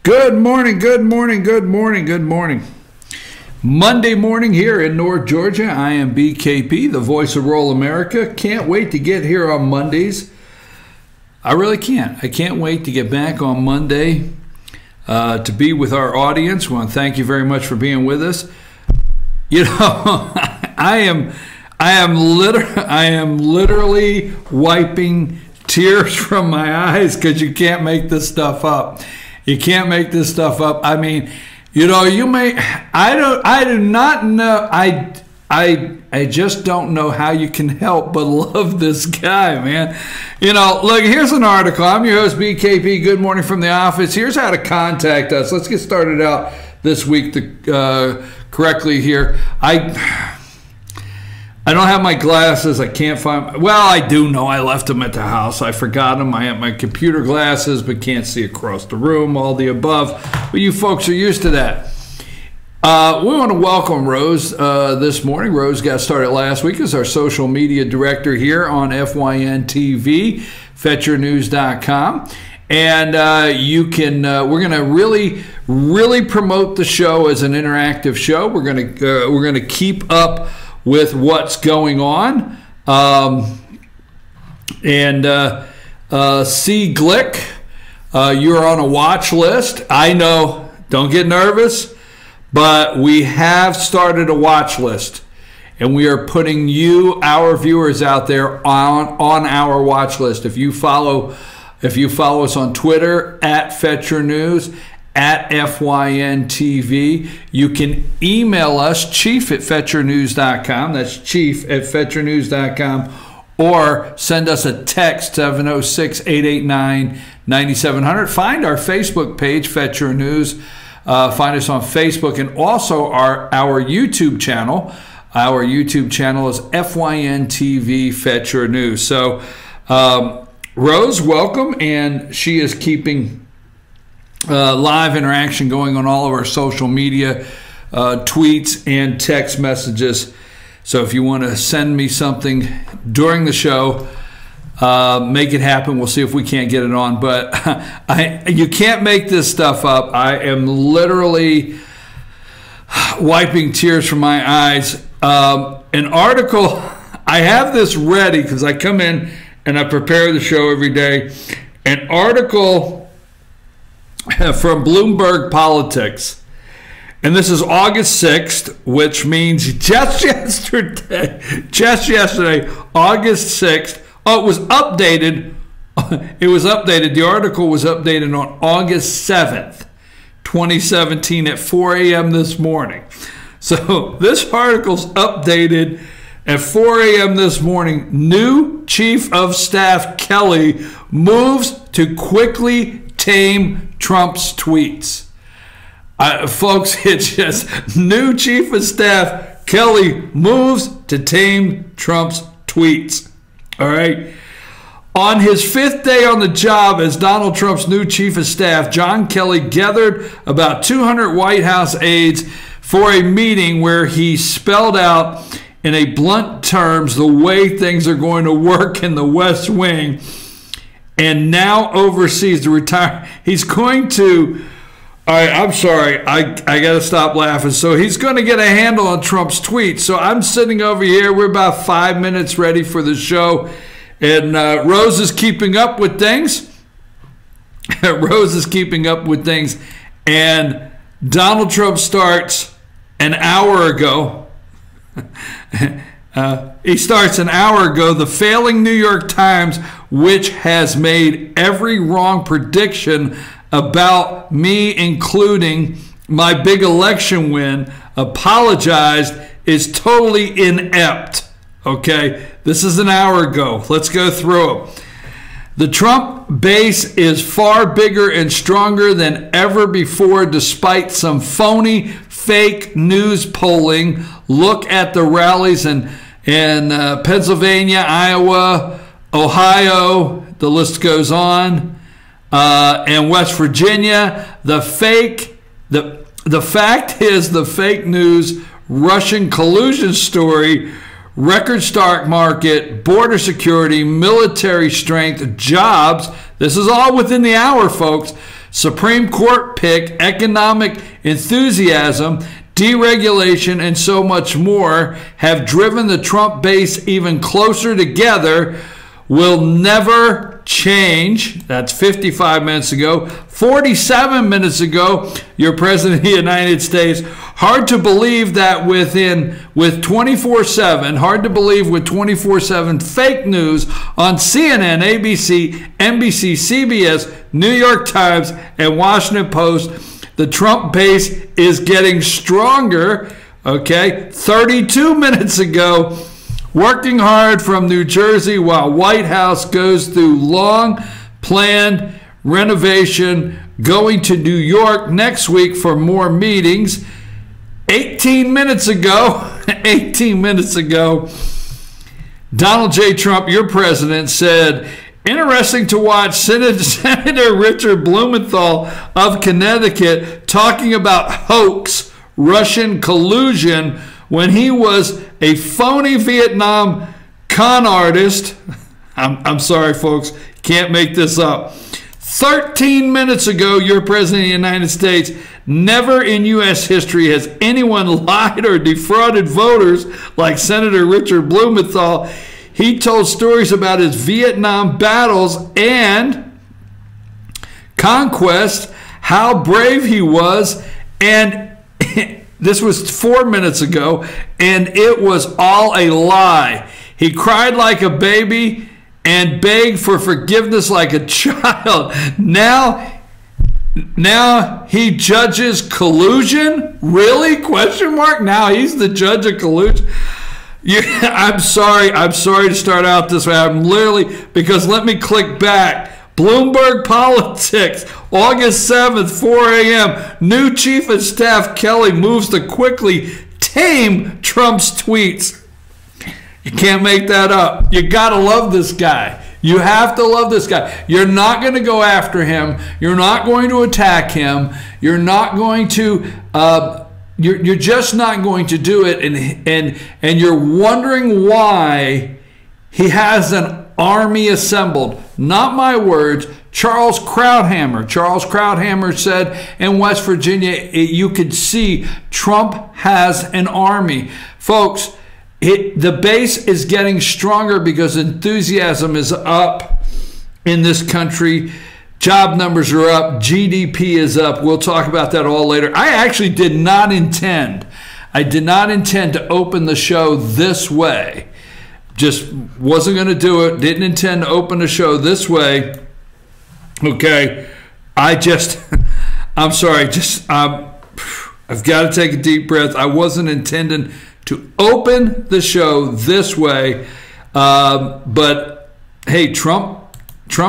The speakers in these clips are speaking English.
Good morning, good morning, good morning, good morning. Monday morning here in North Georgia. I am BKP, the voice of rural America. Can't wait to get here on Mondays. I really can't. I can't wait to get back on Monday to be with our audience. I want to thank you very much for being with us. You know, I am literally wiping tears from my eyes because you can't make this stuff up. You can't make this stuff up. I mean, you know, I do not know. I just don't know how you can help but love this guy, man. You know, look, here's an article. I'm your host, BKP. Good morning from the office. Here's how to contact us. Let's get started out this week correctly here. I don't have my glasses. I can't find. Well, I do know I left them at the house. I forgot them. I have my computer glasses, but can't see across the room. All the above. But you folks are used to that. We want to welcome Rose this morning. Rose got started last week as our social media director here on FYN TV, FetcherNews.com. And you can. We're going to really promote the show as an interactive show. We're going to keep up with what's going on. C. Glick, you're on a watch list. I know, don't get nervous, but we have started a watch list. And we are putting you, our viewers out there, on our watch list. If you follow us on Twitter, at Fetcher News, at FYN TV. You can email us, chief@fetchernews.com. That's chief@fetchernews.com. Or send us a text, 706-889-9700. Find our Facebook page, Fetcher News. Find us on Facebook, and also our YouTube channel. Our YouTube channel is FYN TV Fetcher News. So, Rose, welcome, and she is keeping live interaction going on all of our social media, tweets and text messages. So if you want to send me something during the show, make it happen. We'll see if we can't get it on. But you can't make this stuff up. I am literally wiping tears from my eyes. An article, I have this ready because I come in and I prepare the show every day. An article from Bloomberg Politics, and this is August 6th, which means just yesterday, August 6th. Oh, it was updated. The article was updated on August 7th, 2017 at 4 a.m. this morning. So this article's updated at 4 a.m. this morning. New Chief of Staff Kelly moves to quickly tame Trump's tweets. Folks, it's just new Chief of Staff Kelly moves to tame Trump's tweets. All right. On his 5th day on the job as Donald Trump's new Chief of Staff, John Kelly gathered about 200 White House aides for a meeting where he spelled out in a blunt terms the way things are going to work in the West Wing, and now oversees the retirement. He's going to, all right, I'm sorry, I got to stop laughing. So he's going to get a handle on Trump's tweets. So I'm sitting over here. We're about 5 minutes ready for the show. And Rose is keeping up with things. Rose is keeping up with things. And Donald Trump starts an hour ago. He starts an hour ago. The failing New York Times, which has made every wrong prediction about me, including my big election win, apologized, is totally inept. Okay, this is an hour ago. Let's go through it. The Trump base is far bigger and stronger than ever before, despite some phony, fake news polling. Look at the rallies in Pennsylvania, Iowa, Ohio, the list goes on, and West Virginia. The fact is, the fake news Russian collusion story, record stock market, border security, military strength, jobs. This is all within the hour, folks. Supreme Court pick, economic enthusiasm, deregulation, and so much more have driven the Trump base even closer together will never change. That's 55 minutes ago. 47 minutes ago, your President of the United States. Hard to believe that with 24/7, hard to believe with 24/7 fake news on CNN, ABC, NBC, CBS, New York Times, and Washington Post, the Trump base is getting stronger. Okay, 32 minutes ago, working hard from New Jersey while White House goes through long-planned renovation, going to New York next week for more meetings. 18 minutes ago, Donald J. Trump, your president, said, interesting to watch Senator Richard Blumenthal of Connecticut talking about hoax, Russian collusion, when he was a phony Vietnam con artist. I'm sorry, folks, can't make this up. 13 minutes ago, your president of the United States, never in U.S. history has anyone lied or defrauded voters like Senator Richard Blumenthal. He told stories about his Vietnam battles and conquest, how brave he was, and this was 4 minutes ago, and it was all a lie. He cried like a baby and begged for forgiveness like a child. Now he judges collusion? Really? Question mark? Now he's the judge of collusion? I'm sorry to start out this way. I'm literally, because let me click back. Bloomberg Politics, August 7th, 4 a.m. New Chief of Staff Kelly moves to quickly tame Trump's tweets. You can't make that up. You got to love this guy. You have to love this guy. You're not going to go after him. You're not going to attack him. You're not going to, you're just not going to do it. And you're wondering why he has an army assembled. Not my words. Charles Krauthammer said in West Virginia, you could see Trump has an army. Folks, the base is getting stronger because enthusiasm is up in this country. Job numbers are up. GDP is up. We'll talk about that all later. I actually did not intend to open the show this way. Just wasn't going to do it. Didn't intend to open the show this way. Okay. I'm sorry. I've got to take a deep breath. I wasn't intending to open the show this way. But hey, Trump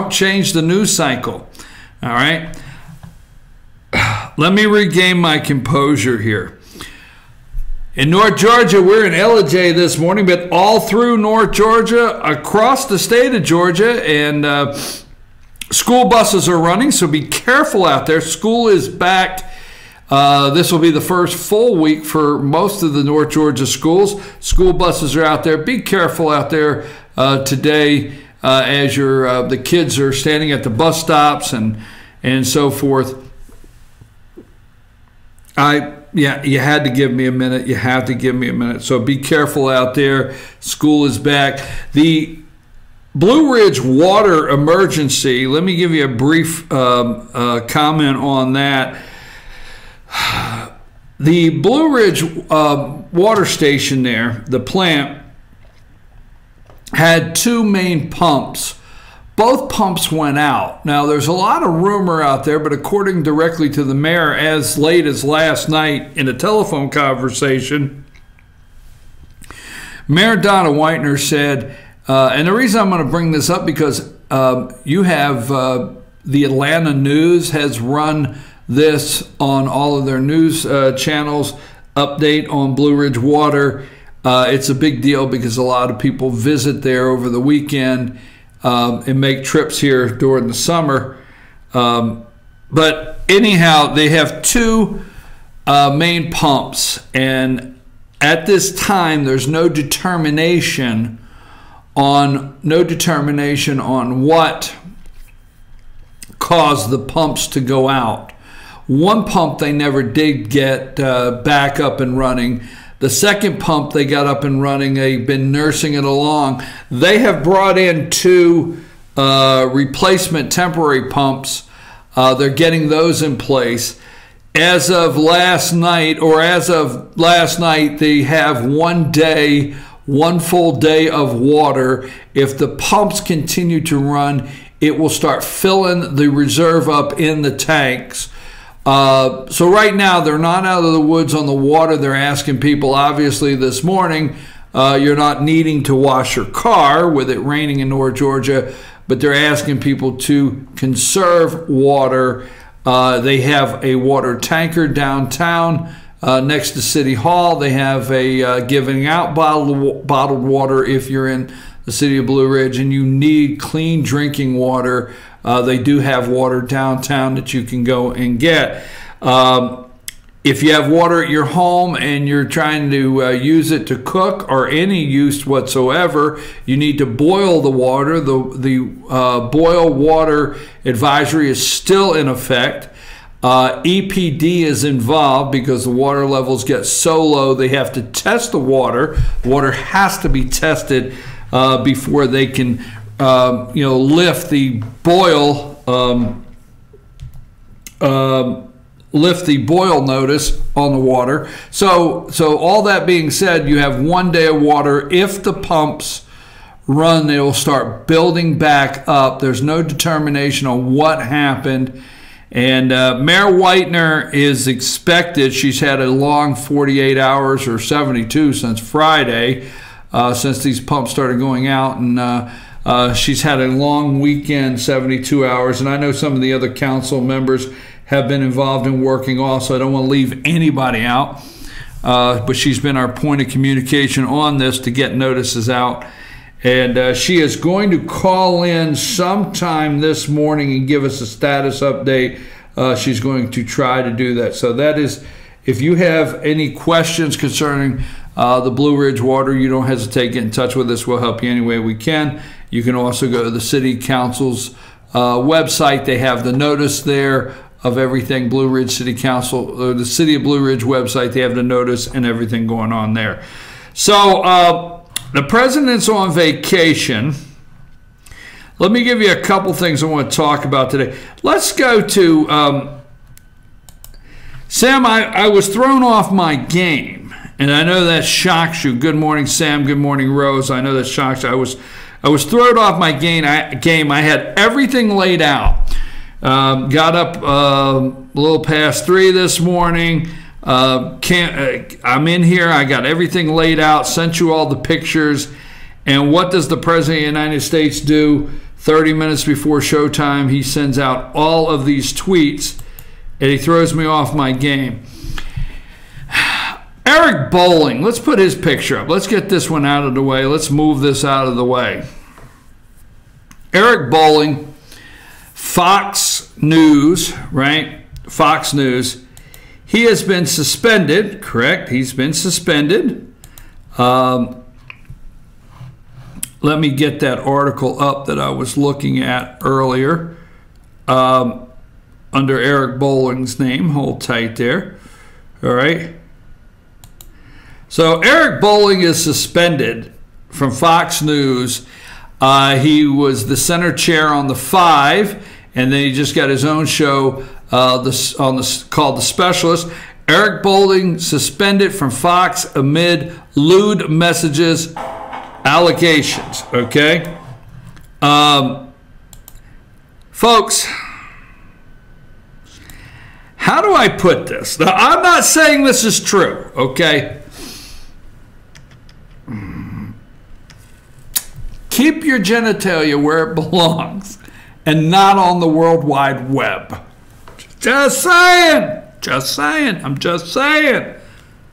changed the news cycle. All right. Let me regain my composure here. In North Georgia, we're in LJ this morning, but all through North Georgia, across the state of Georgia, and school buses are running, so be careful out there. School is back. This will be the first full week for most of the North Georgia schools. School buses are out there. Be careful out there today as the kids are standing at the bus stops and so forth. Yeah, you had to give me a minute. You have to give me a minute. So be careful out there. School is back. The Blue Ridge water emergency, let me give you a brief comment on that. The Blue Ridge water station there, the plant, had two main pumps. Both pumps went out. Now, there's a lot of rumor out there, but according directly to the mayor, as late as last night in a telephone conversation, Mayor Donna Whitener said, and the reason I'm going to bring this up because you have the Atlanta News has run this on all of their news channels, update on Blue Ridge Water. It's a big deal because a lot of people visit there over the weekend and make trips here during the summer. But anyhow, they have two main pumps, and at this time there's no determination on what caused the pumps to go out. One pump they never did get back up and running. The second pump they got up and running. They've been nursing it along. They have brought in 2 replacement temporary pumps. They're getting those in place. As of last night, they have one full day of water. If the pumps continue to run, it will start filling the reserve up in the tanks. So right now, they're not out of the woods on the water. They're asking people, obviously this morning, you're not needing to wash your car with it raining in North Georgia, but they're asking people to conserve water. They have a water tanker downtown next to City Hall. They have a giving out bottled water if you're in the city of Blue Ridge and you need clean drinking water. They do have water downtown that you can go and get. If you have water at your home and you're trying to use it to cook or any use whatsoever, you need to boil the water. The boil water advisory is still in effect. EPD is involved because the water levels get so low they have to test the water. Water has to be tested before they can lift the boil notice on the water. So all that being said, you have 1 day of water. If the pumps run, they will start building back up. There's no determination on what happened. And Mayor Whitener is expected. She's had a long 48 hours or 72 since Friday, since these pumps started going out. And she's had a long weekend, 72 hours. And I know some of the other council members have been involved in working also. I don't want to leave anybody out. But she's been our point of communication on this to get notices out. And she is going to call in sometime this morning and give us a status update. She's going to try to do that. So that is, if you have any questions concerning the Blue Ridge water, you don't hesitate to get in touch with us. We'll help you any way we can. You can also go to the City Council's website. They have the notice there of everything. Blue Ridge City Council, or the City of Blue Ridge website, they have the notice and everything going on there. So the president's on vacation. Let me give you a couple things I want to talk about today. Let's go to Sam. I was thrown off my game, and I know that shocks you. Good morning, Sam. Good morning, Rose. I know that shocks you. I was thrown off my game. I had everything laid out. Got up a little past 3 this morning. I'm in here. I got everything laid out, sent you all the pictures. And what does the President of the United States do? 30 minutes before showtime, he sends out all of these tweets, and he throws me off my game. Eric Bolling, let's put his picture up. Let's get this one out of the way. Let's move this out of the way. Eric Bolling, Fox News, right? Fox News. He has been suspended, correct? He's been suspended. Let me get that article up that I was looking at earlier under Eric Bolling's name. Hold tight there. All right. So Eric Bolling is suspended from Fox News. He was the center chair on the 5, and then he just got his own show called The Specialist. Eric Bolling suspended from Fox amid lewd messages, allegations. Okay, folks, how do I put this? Now, I'm not saying this is true. Okay, keep your genitalia where it belongs and not on the World Wide Web. Just saying. Just saying. I'm just saying.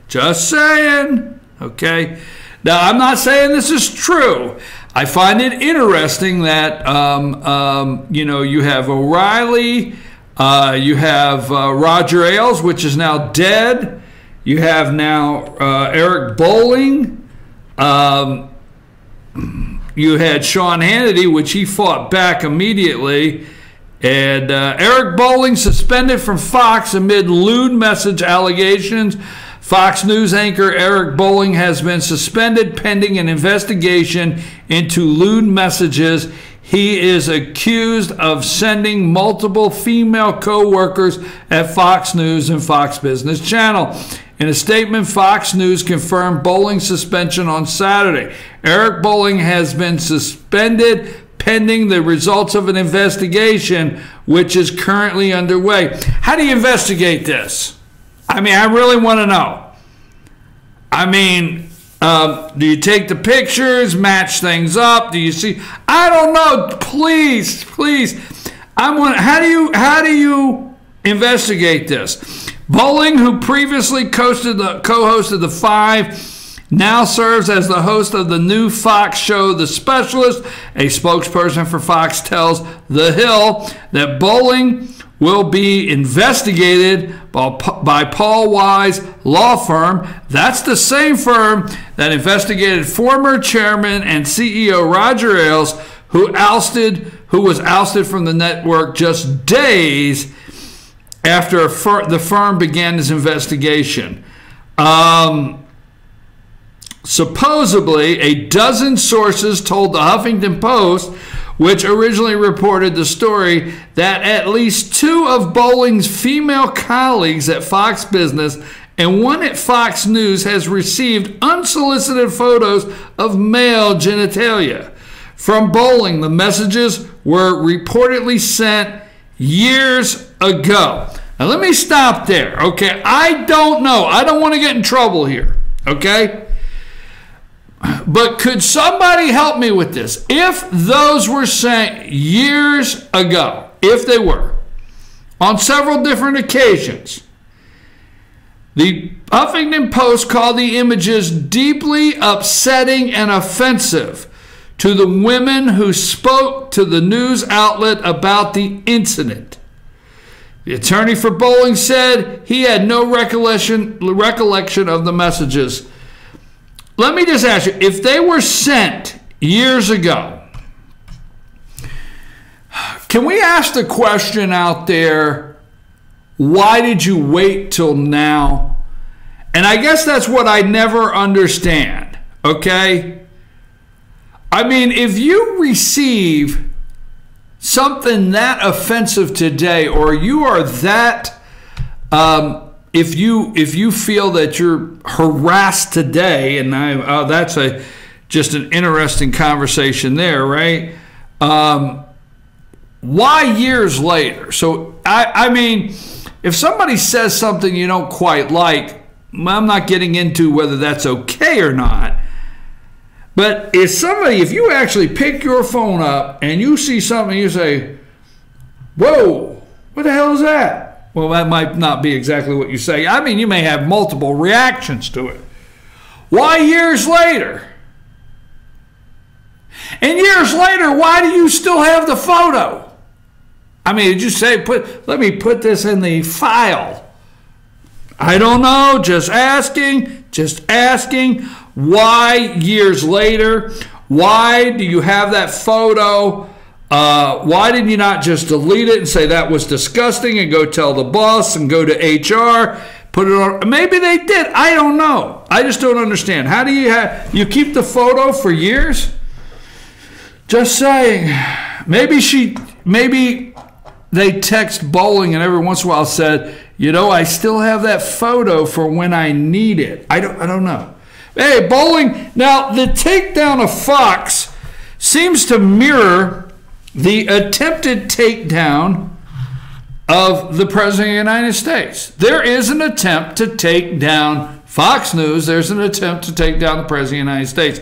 Just saying. Okay. Now, I'm not saying this is true. I find it interesting that, you have O'Reilly, you have Roger Ailes, which is now dead. You have now Eric Bolling. You had Sean Hannity, which he fought back immediately. And Eric Bolling suspended from Fox amid lewd message allegations. Fox News anchor Eric Bolling has been suspended pending an investigation into lewd messages. He is accused of sending multiple female co-workers at Fox News and Fox Business Channel. In a statement, Fox News confirmed Bolling's suspension on Saturday. Eric Bolling has been suspended pending the results of an investigation, which is currently underway. How do you investigate this? I mean, I really want to know. I mean, do you take the pictures, match things up? Do you see? I don't know. Please. How do you investigate this? Bolling, who previously co-hosted The Five, now serves as the host of the new Fox show, The Specialist. A spokesperson for Fox tells The Hill that Bolling will be investigated by Paul Wise law firm. That's the same firm that investigated former chairman and CEO Roger Ailes, who was ousted from the network just days after the firm began his investigation. Supposedly, a dozen sources told the Huffington Post, which originally reported the story, that at least two of Bolling's female colleagues at Fox Business and one at Fox News has received unsolicited photos of male genitalia. From Bolling, the messages were reportedly sent years ago. Now, let me stop there, okay? I don't know. I don't want to get in trouble here, okay? But could somebody help me with this? If those were sent years ago, if they were, on several different occasions, the Huffington Post called the images deeply upsetting and offensive to the women who spoke to the news outlet about the incident. The attorney for Bolling said he had no recollection of the messages. Let me just ask you, if they were sent years ago, can we ask the question out there, why did you wait till now? And I guess that's what I never understand, okay? I mean, if you receive something that offensive today, or you are that if you feel that you're harassed today, and that's just an interesting conversation there, right? Why years later? So I mean, if somebody says something you don't quite like, I'm not getting into whether that's okay or not. But if you actually pick your phone up and you see something, you say, "Whoa, what the hell is that?" Well, that might not be exactly what you say. I mean, you may have multiple reactions to it. Why years later? And years later, why do you still have the photo? I mean, did you say, let me put this in the file? I don't know, just asking. Why years later? Why do you have that photo? Why did you not just delete it and say that was disgusting and go tell the boss and go to HR, put it on? Maybe they did. I don't know. I just don't understand. How do you keep the photo for years? Just saying. Maybe they text Bolling and every once in a while said, I still have that photo for when I need it. I don't know. Hey, Bolling. Now the takedown of Fox seems to mirror the attempted takedown of the President of the United States. There is an attempt to take down Fox News. There's an attempt to take down the President of the United States.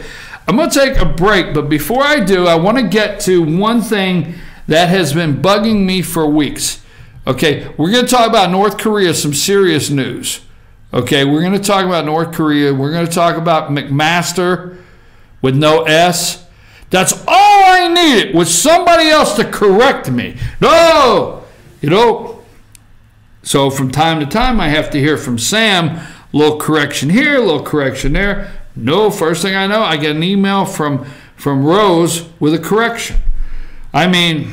I'm going to take a break, but before I do, I want to get to one thing that has been bugging me for weeks. Okay, we're going to talk about North Korea, some serious news. Okay, we're going to talk about North Korea. We're going to talk about McMaster with no S. That's all I needed, was somebody else to correct me. No! So from time to time, I have to hear from Sam, a little correction here, a little correction there. No, first thing I know, I get an email from Rose with a correction. I mean,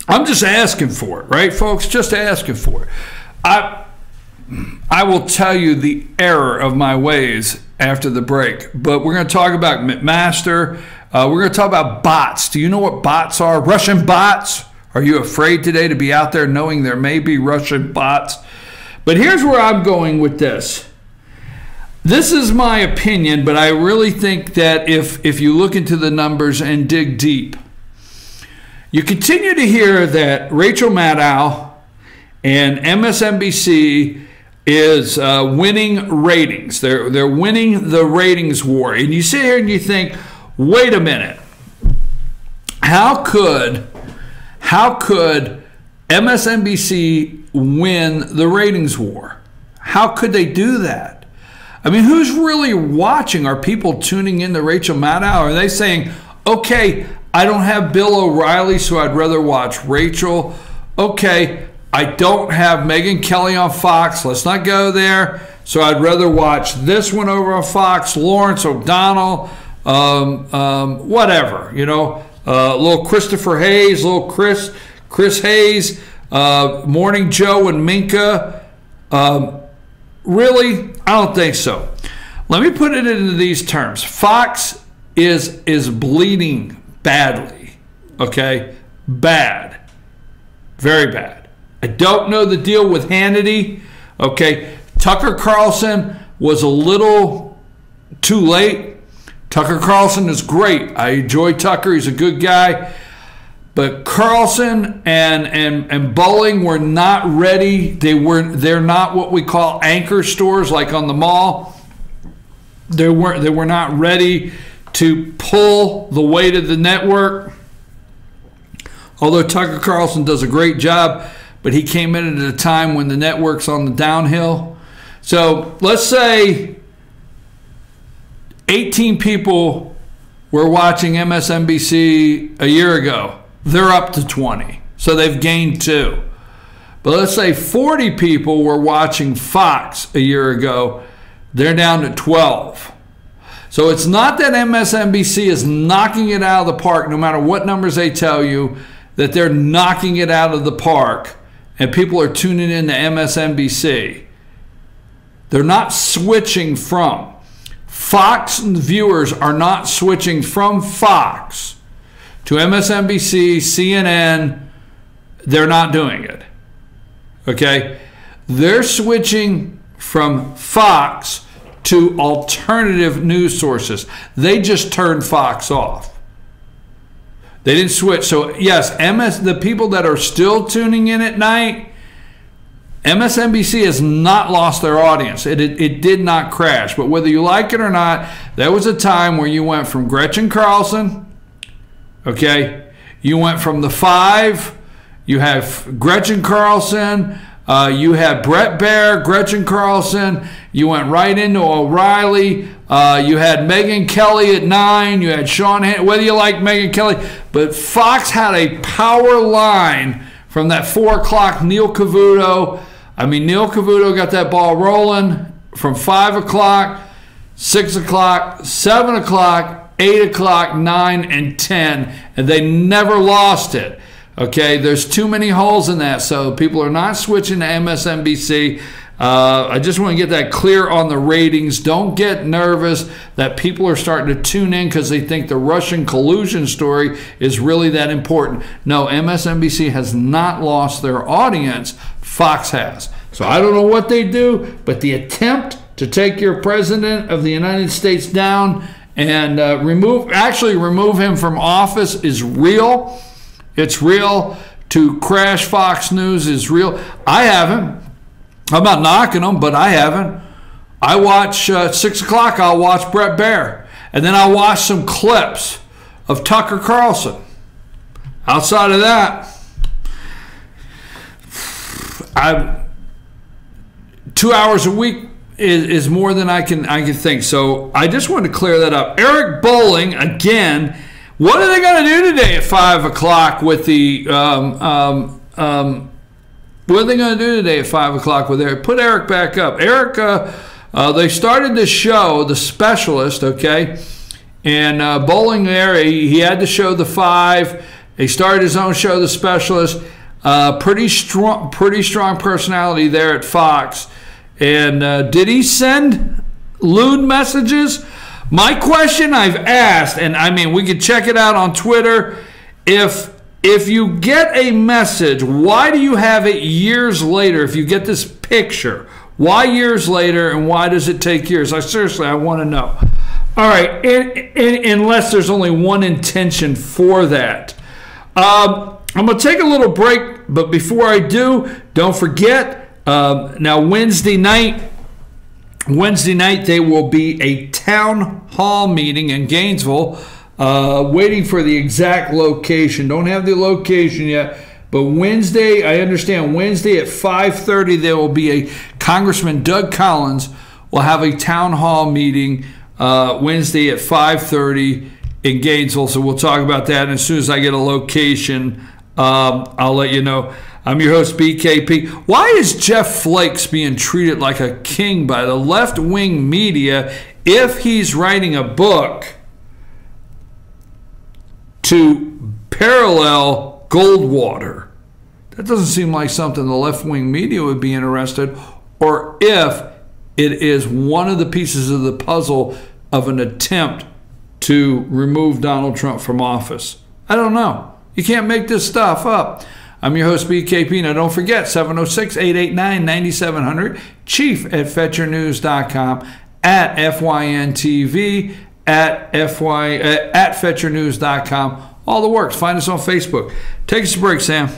I'm just asking for it, right, folks? Just asking for it. I will tell you the error of my ways after the break, but we're going to talk about McMaster. We're going to talk about bots. Do you know what bots are? Russian bots? Are you afraid today to be out there knowing there may be Russian bots? But here's where I'm going with this. This is my opinion, but I really think that if you look into the numbers and dig deep, you continue to hear that Rachel Maddow and MSNBC is winning ratings. They're winning the ratings war. And you sit here and you think, wait a minute. How could MSNBC win the ratings war? How could they do that? I mean, who's really watching? Are people tuning in to Rachel Maddow? Are they saying, okay, I don't have Bill O'Reilly, so I'd rather watch Rachel. Okay, I don't have Megyn Kelly on Fox. Let's not go there. So I'd rather watch this one over on Fox. Lawrence O'Donnell, whatever, you know, little Christopher Hayes, little Chris Hayes, Morning Joe and Minka. Really, I don't think so. Let me put it into these terms. Fox is bleeding badly, okay? Bad. Very bad. I don't know the deal with Hannity, okay? Tucker Carlson was a little too late. Tucker Carlson is great. I enjoy Tucker. He's a good guy. But Carlson and Bowling were not ready. They're not what we call anchor stores like on the mall. They were not ready to pull the weight of the network. Although Tucker Carlson does a great job, but he came in at a time when the network's on the downhill. So let's say 18 people were watching MSNBC a year ago. They're up to 20. So they've gained 2. But let's say 40 people were watching Fox a year ago. They're down to 12. So it's not that MSNBC is knocking it out of the park, no matter what numbers they tell you, that they're knocking it out of the park and people are tuning in to MSNBC. They're not switching from. Fox viewers are not switching from Fox to MSNBC, CNN. They're not doing it. Okay? They're switching from Fox to alternative news sources. They just turned Fox off. They didn't switch. So yes, the people that are still tuning in at night, MSNBC has not lost their audience. It did not crash. But whether you like it or not, there was a time where you went from Gretchen Carlson, okay? You went from the 5, you have Gretchen Carlson, you had Brett Baer, Gretchen Carlson, you went right into O'Reilly, you had Megyn Kelly at 9, you had Sean Hannity, whether you like Megyn Kelly, but Fox had a power line from that 4 o'clock Neil Cavuto. I mean, Neil Cavuto got that ball rolling from 5 o'clock, 6 o'clock, 7 o'clock, 8 o'clock, 9, and 10, and they never lost it. Okay, there's too many holes in that, so people are not switching to MSNBC. I just want to get that clear on the ratings. Don't get nervous that people are starting to tune in because they think the Russian collusion story is really that important. No, MSNBC has not lost their audience. Fox has. So I don't know what they do, but the attempt to take your president of the United States down and remove him from office is real. It's real. To crash Fox News is real. I haven't. I'm not knocking them, but I haven't. I watch 6 o'clock, I'll watch Brett Baer. And then I'll watch some clips of Tucker Carlson. Outside of that, 2 hours a week is more than I can think. So I just wanted to clear that up. Eric Bowling, again, what are they going to do today at 5 o'clock with the what are they going to do today at 5 o'clock with Eric? Put Eric back up. Eric, they started this show, The Specialist, okay? And Bowling there, he had to show the 5, He started his own show, The Specialist. Pretty strong personality there at Fox. And did he send lewd messages? My question I've asked, and I mean, we could check it out on Twitter. If you get a message, why do you have it years later? If you get this picture, why years later, and why does it take years? I want to know. All right, unless there's only one intention for that. I'm going to take a little break, but before I do, don't forget, now Wednesday night, there will be a town hall meeting in Gainesville. Waiting for the exact location. Don't have the location yet, but Wednesday, I understand Wednesday at 5:30 there will be a Congressman Doug Collins will have a town hall meeting Wednesday at 5:30 in Gainesville. So we'll talk about that, and as soon as I get a location, I'll let you know. I'm your host, BKP. Why is Jeff Flakes being treated like a king by the left-wing media if he's writing a book to parallel Goldwater? That doesn't seem like something the left-wing media would be interested, or if it is one of the pieces of the puzzle of an attempt to remove Donald Trump from office. I don't know. You can't make this stuff up. I'm your host, BKP. Now, don't forget, 706-889-9700, chief@fetchernews.com, at FYNTV, at fetchernews.com. All the works. Find us on Facebook. Take us a break, Sam.